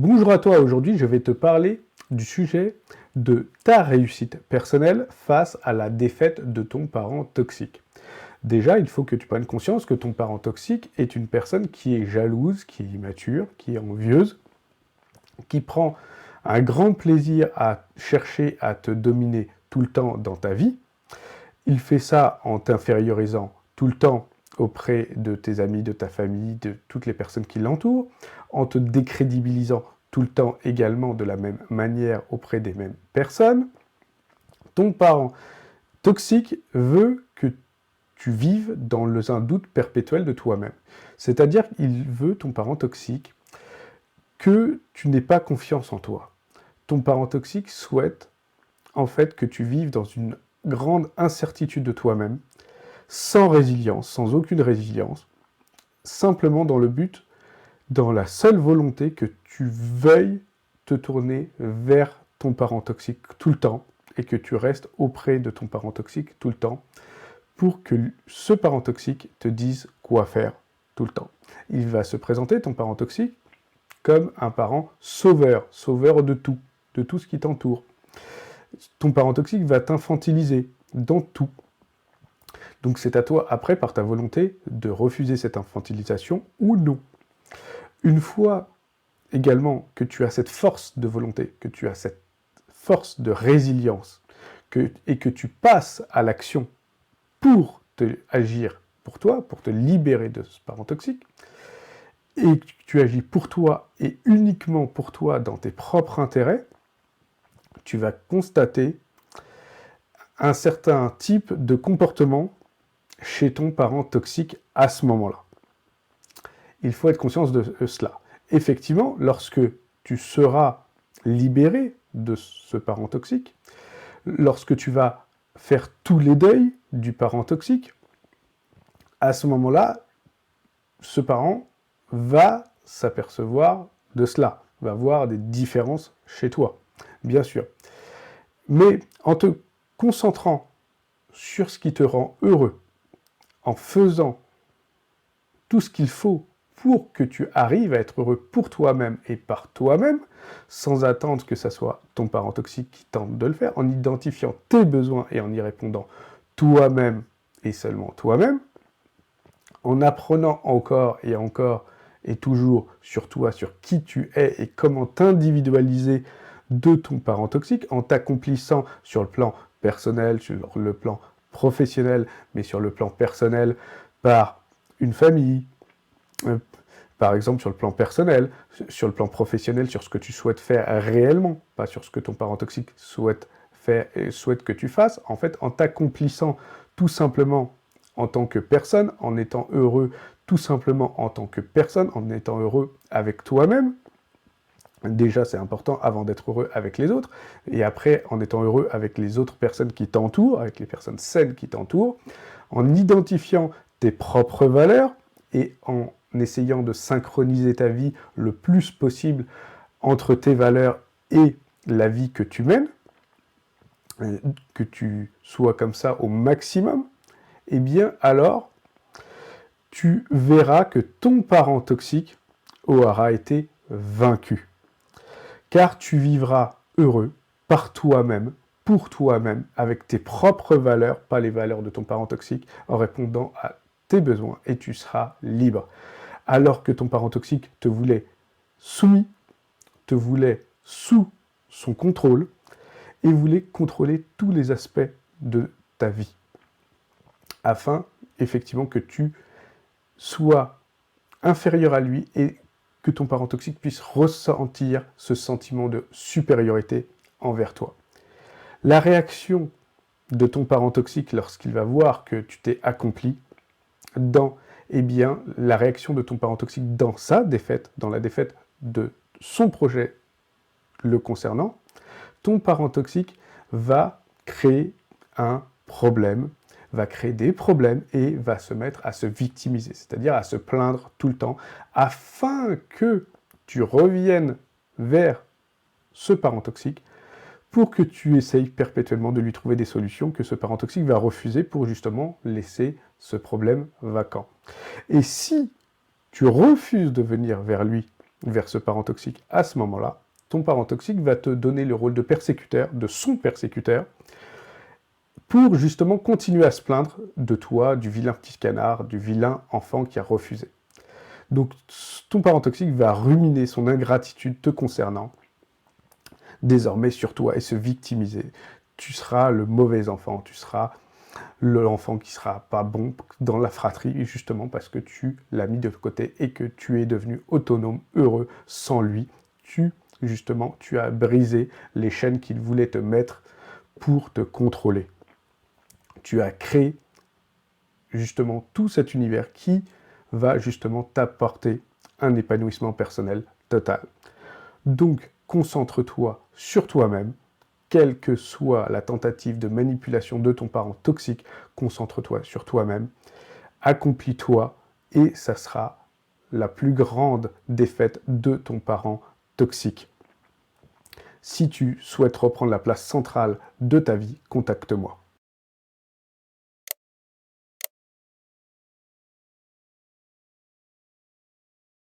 Bonjour à toi, aujourd'hui je vais te parler du sujet de ta réussite personnelle face à la défaite de ton parent toxique. Déjà, il faut que tu prennes conscience que ton parent toxique est une personne qui est jalouse, qui est immature, qui est envieuse, qui prend un grand plaisir à chercher à te dominer tout le temps dans ta vie. Il fait ça en t'infériorisant tout le temps auprès de tes amis, de ta famille, de toutes les personnes qui l'entourent, en te décrédibilisant tout le temps également de la même manière auprès des mêmes personnes. Ton parent toxique veut que tu vives dans un doute perpétuel de toi-même. C'est-à-dire qu'il veut, ton parent toxique, que tu n'aies pas confiance en toi. Ton parent toxique souhaite en fait que tu vives dans une grande incertitude de toi-même, sans résilience, sans aucune résilience, simplement dans le but, dans la seule volonté que tu veuilles te tourner vers ton parent toxique tout le temps, et que tu restes auprès de ton parent toxique tout le temps, pour que ce parent toxique te dise quoi faire tout le temps. Il va se présenter, ton parent toxique, comme un parent sauveur, sauveur de tout ce qui t'entoure. Ton parent toxique va t'infantiliser dans tout. Donc c'est à toi, après, par ta volonté, de refuser cette infantilisation ou non. Une fois également que tu as cette force de volonté, que tu as cette force de résilience, et que tu passes à l'action pour agir pour toi, pour te libérer de ce parent toxique, et que tu agis pour toi et uniquement pour toi dans tes propres intérêts, tu vas constater un certain type de comportement chez ton parent toxique à ce moment-là. Il faut être conscient de cela. Effectivement, lorsque tu seras libéré de ce parent toxique, lorsque tu vas faire tous les deuils du parent toxique, à ce moment-là, ce parent va s'apercevoir de cela, va voir des différences chez toi, bien sûr. Mais en te concentrant sur ce qui te rend heureux, en faisant tout ce qu'il faut pour que tu arrives à être heureux pour toi-même et par toi-même, sans attendre que ce soit ton parent toxique qui tente de le faire, en identifiant tes besoins et en y répondant toi-même et seulement toi-même, en apprenant encore et toujours sur toi, sur qui tu es et comment t'individualiser de ton parent toxique, en t'accomplissant sur le plan personnel, sur le plan professionnel, mais sur le plan personnel, par une famille, par exemple sur le plan personnel, sur le plan professionnel, sur ce que tu souhaites faire réellement, pas sur ce que ton parent toxique souhaite faire et souhaite que tu fasses, en fait, en t'accomplissant tout simplement en tant que personne, en étant heureux tout simplement en tant que personne, en étant heureux avec toi-même. Déjà, c'est important avant d'être heureux avec les autres, et après, en étant heureux avec les autres personnes qui t'entourent, avec les personnes saines qui t'entourent, en identifiant tes propres valeurs, et en essayant de synchroniser ta vie le plus possible entre tes valeurs et la vie que tu mènes, que tu sois comme ça au maximum, eh bien alors, tu verras que ton parent toxique aura été vaincu. Car tu vivras heureux par toi-même, pour toi-même, avec tes propres valeurs, pas les valeurs de ton parent toxique, en répondant à tes besoins, et tu seras libre. Alors que ton parent toxique te voulait soumis, te voulait sous son contrôle, et voulait contrôler tous les aspects de ta vie, afin, effectivement, que tu sois inférieur à lui et que ton parent toxique puisse ressentir ce sentiment de supériorité envers toi. La réaction de ton parent toxique lorsqu'il va voir que tu t'es accompli la réaction de ton parent toxique dans sa défaite, dans la défaite de son projet le concernant, ton parent toxique va créer un problème, va créer des problèmes et va se mettre à se victimiser, c'est-à-dire à se plaindre tout le temps, afin que tu reviennes vers ce parent toxique pour que tu essayes perpétuellement de lui trouver des solutions que ce parent toxique va refuser pour justement laisser ce problème vacant. Et si tu refuses de venir vers lui vers ce parent toxique, à ce moment-là, ton parent toxique va te donner le rôle de persécuteur, de son persécuteur, pour justement continuer à se plaindre de toi, du vilain petit canard, du vilain enfant qui a refusé. Donc ton parent toxique va ruminer son ingratitude te concernant, désormais sur toi, et se victimiser. Tu seras le mauvais enfant, tu seras l'enfant qui sera pas bon dans la fratrie, justement parce que tu l'as mis de côté et que tu es devenu autonome, heureux sans lui. Justement, tu as brisé les chaînes qu'il voulait te mettre pour te contrôler. Tu as créé justement tout cet univers qui va justement t'apporter un épanouissement personnel total. Donc, concentre-toi sur toi-même, quelle que soit la tentative de manipulation de ton parent toxique, concentre-toi sur toi-même, accomplis-toi et ça sera la plus grande défaite de ton parent toxique. Si tu souhaites reprendre la place centrale de ta vie, contacte-moi.